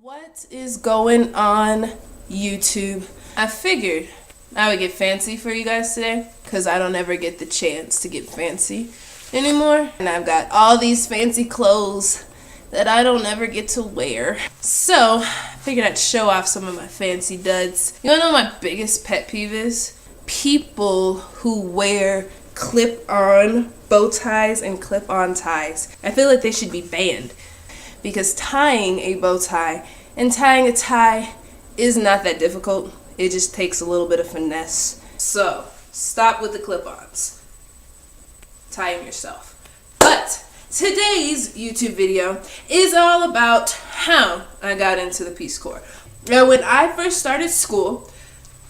What is going on, YouTube? I figured I would get fancy for you guys today because I don't ever get the chance to get fancy anymore. And I've got all these fancy clothes that I don't ever get to wear. So I figured I'd show off some of my fancy duds. You wanna know what my biggest pet peeve is? People who wear clip-on bow ties and clip-on ties. I feel like they should be banned. Because tying a bow tie and tying a tie is not that difficult. It just takes a little bit of finesse. So, stop with the clip-ons. Tie them yourself. But today's YouTube video is all about how I got into the Peace Corps. Now, when I first started school,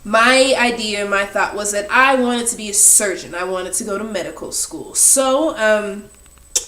my idea, my thought was that I wanted to be a surgeon. I wanted to go to medical school. So,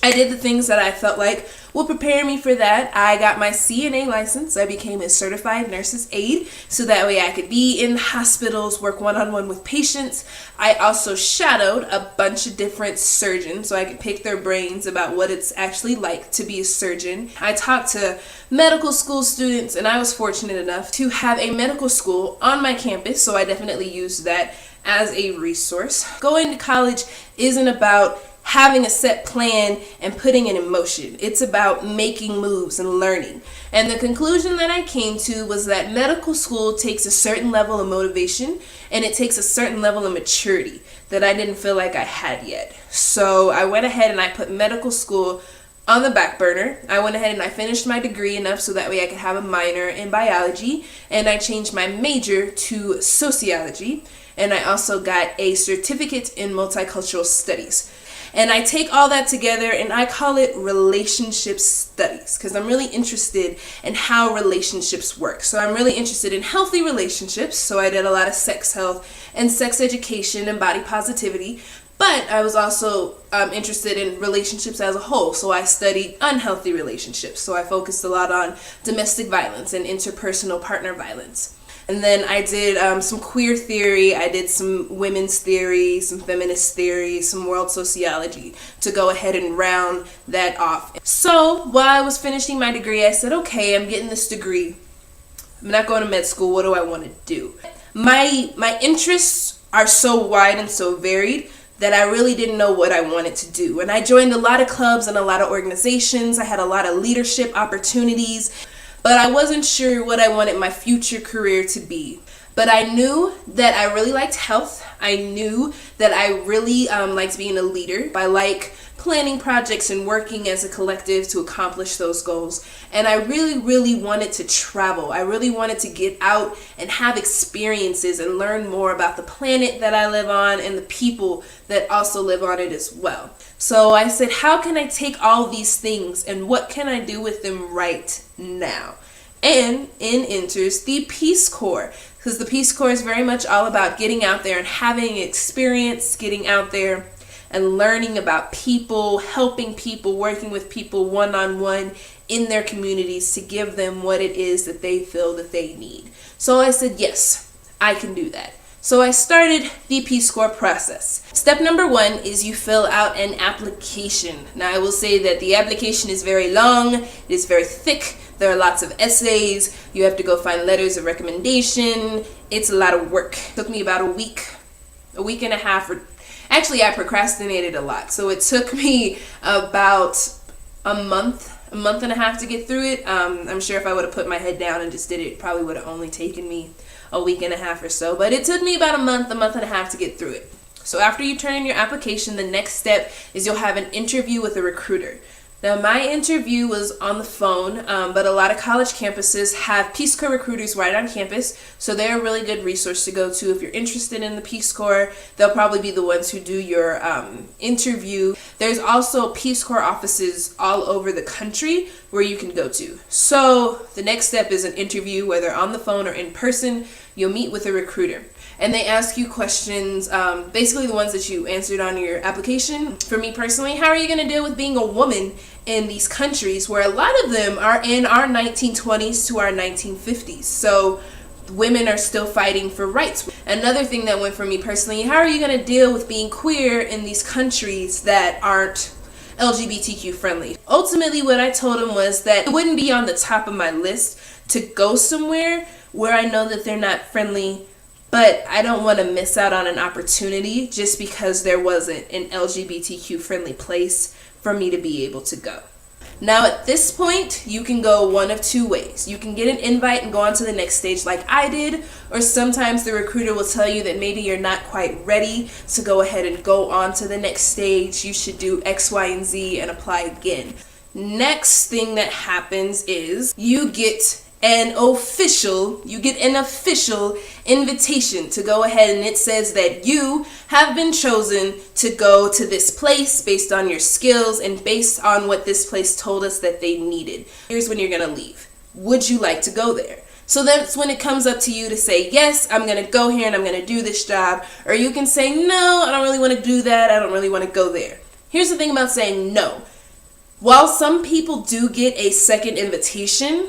I did the things that I felt like would prepare me for that. I got my CNA license. I became a certified nurse's aide so that way I could be in hospitals, work one-on-one with patients. I also shadowed a bunch of different surgeons so I could pick their brains about what it's actually like to be a surgeon. I talked to medical school students, and I was fortunate enough to have a medical school on my campus, so I definitely used that as a resource. Going to college isn't about having a set plan and putting it in motion. It's about making moves and learning. And the conclusion that I came to was that medical school takes a certain level of motivation and it takes a certain level of maturity that I didn't feel like I had yet. So I went ahead and I put medical school on the back burner. I went ahead and I finished my degree enough so that way I could have a minor in biology, and I changed my major to sociology, and I also got a certificate in multicultural studies. And I take all that together and I call it relationship studies because I'm really interested in how relationships work. So I'm really interested in healthy relationships. So I did a lot of sex health and sex education and body positivity. But I was also interested in relationships as a whole. So I studied unhealthy relationships. So I focused a lot on domestic violence and interpersonal partner violence. And then I did some queer theory, I did some women's theory, some feminist theory, some world sociology to go ahead and round that off. So while I was finishing my degree, I said, okay, I'm getting this degree. I'm not going to med school. What do I want to do? My interests are so wide and so varied that I really didn't know what I wanted to do. And I joined a lot of clubs and a lot of organizations. I had a lot of leadership opportunities. But I wasn't sure what I wanted my future career to be. But I knew that I really liked health. I knew that I really liked being a leader. I like planning projects and working as a collective to accomplish those goals. And I really, really wanted to travel. I really wanted to get out and have experiences and learn more about the planet that I live on and the people that also live on it as well. So I said, how can I take all these things and what can I do with them right now? And in enters the Peace Corps, because the Peace Corps is very much all about getting out there and having experience, getting out there and learning about people, helping people, working with people one-on-one in their communities to give them what it is that they feel that they need. So I said, yes, I can do that. So I started the Peace Corps process. Step number 1 is you fill out an application. Now I will say that the application is very long, it is very thick, there are lots of essays, you have to go find letters of recommendation, it's a lot of work. It took me about a week and a half, actually I procrastinated a lot, so it took me about a month and a half to get through it. I'm sure if I would have put my head down and just did it, it probably would have only taken me a week and a half or so, but it took me about a month and a half to get through it. So after you turn in your application, the next step is you'll have an interview with a recruiter. Now my interview was on the phone, but a lot of college campuses have Peace Corps recruiters right on campus, so they're a really good resource to go to if you're interested in the Peace Corps. They'll probably be the ones who do your interview. There's also Peace Corps offices all over the country where you can go to. So the next step is an interview, whether on the phone or in person. You'll meet with a recruiter. And they ask you questions, basically the ones that you answered on your application. For me personally, how are you going to deal with being a woman in these countries where a lot of them are in our 1920s to our 1950s? So women are still fighting for rights. Another thing that went for me personally, how are you going to deal with being queer in these countries that aren't LGBTQ friendly. Ultimately, what I told him was that it wouldn't be on the top of my list to go somewhere where I know that they're not friendly, but I don't want to miss out on an opportunity just because there wasn't an LGBTQ friendly place for me to be able to go. Now at this point, you can go one of two ways. You can get an invite and go on to the next stage like I did, or sometimes the recruiter will tell you that maybe you're not quite ready to go ahead and go on to the next stage. You should do X, Y, and Z and apply again. Next thing that happens is you get an official invitation to go ahead, and it says that you have been chosen to go to this place based on your skills and based on what this place told us that they needed. Here's when you're gonna leave. Would you like to go there? So that's when it comes up to you to say, yes, I'm gonna go here and I'm gonna do this job, or you can say, no, I don't really want to do that, I don't really want to go there. Here's the thing about saying no. While some people do get a second invitation,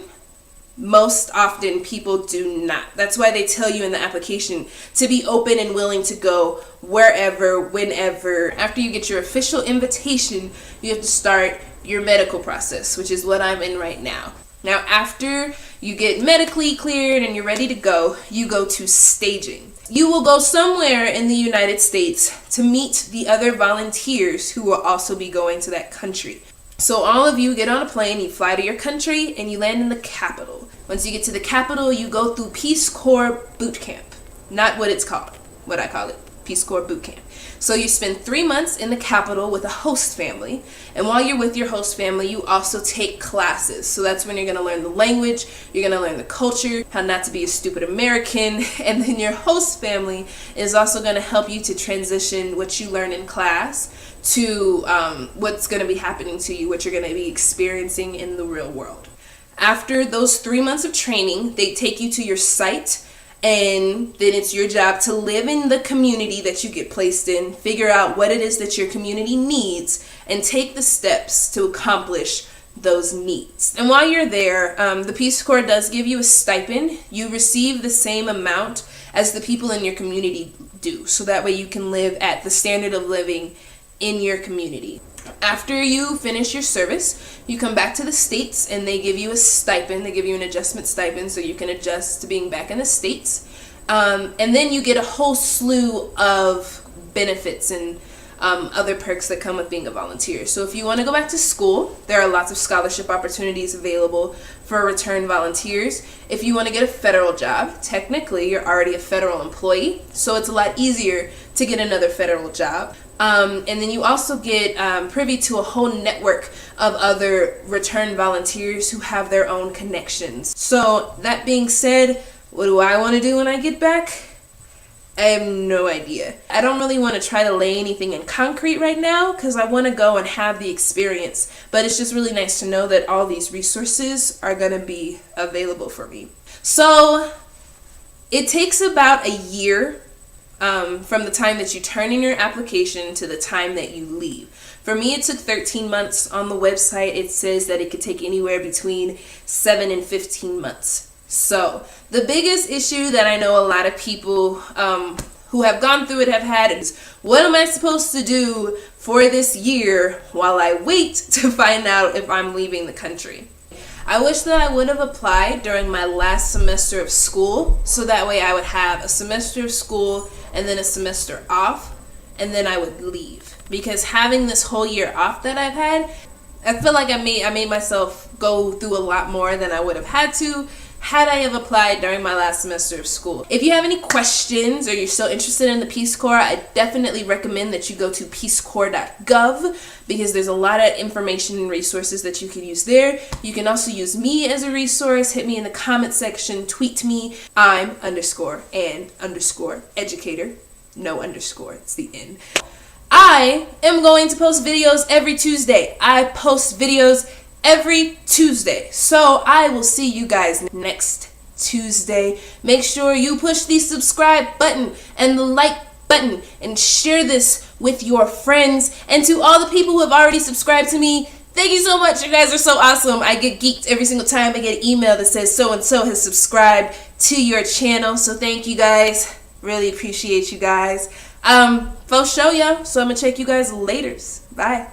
most often people do not. That's why they tell you in the application to be open and willing to go wherever, whenever. After you get your official invitation, you have to start your medical process, which is what I'm in right now. Now, after you get medically cleared and you're ready to go, you go to staging. You will go somewhere in the United States to meet the other volunteers who will also be going to that country. So all of you get on a plane, you fly to your country, and you land in the capital. Once you get to the capital, you go through Peace Corps boot camp. Not what it's called, what I call it, Peace Corps boot camp. So you spend 3 months in the capital with a host family, and while you're with your host family, you also take classes. So that's when you're going to learn the language, you're going to learn the culture, how not to be a stupid American, and then your host family is also going to help you to transition what you learn in class to what's going to be happening to you, what you're going to be experiencing in the real world. After those 3 months of training, they take you to your site, and then it's your job to live in the community that you get placed in, figure out what it is that your community needs, and take the steps to accomplish those needs. And while you're there, the Peace Corps does give you a stipend. You receive the same amount as the people in your community do, so that way you can live at the standard of living in your community. After you finish your service, you come back to the States and they give you a stipend. They give you an adjustment stipend so you can adjust to being back in the States. And then you get a whole slew of benefits and other perks that come with being a volunteer. So if you want to go back to school, there are lots of scholarship opportunities available for return volunteers. If you want to get a federal job, technically you're already a federal employee, so it's a lot easier to get another federal job. And then you also get privy to a whole network of other return volunteers who have their own connections. So that being said, what do I want to do when I get back? I have no idea. I don't really want to try to lay anything in concrete right now because I want to go and have the experience. But it's just really nice to know that all these resources are going to be available for me. So it takes about a year from the time that you turn in your application to the time that you leave. For me, it took 13 months. On the website, it says that it could take anywhere between 7 and 15 months. So the biggest issue that I know a lot of people who have gone through it have had is, what am I supposed to do for this year while I wait to find out if I'm leaving the country? I wish that I would have applied during my last semester of school, so that way I would have a semester of school and then a semester off, and then I would leave. Because having this whole year off that I've had, I feel like I made myself go through a lot more than I would have had to had I have applied during my last semester of school. If you have any questions or you're still interested in the Peace Corps, I definitely recommend that you go to peacecorps.gov because there's a lot of information and resources that you can use there. You can also use me as a resource. Hit me in the comment section, tweet me. I'm _an_educator. No underscore, it's the N. I am going to post videos every Tuesday. I post videos every Tuesday. So I will see you guys next Tuesday. Make sure you push the subscribe button and the like button and share this with your friends. And to all the people who have already subscribed to me, thank you so much. You guys are so awesome. I get geeked every single time I get an email that says so-and-so has subscribed to your channel. So thank you guys. Really appreciate you guys. For show, y'all. So I'm going to check you guys later. Bye.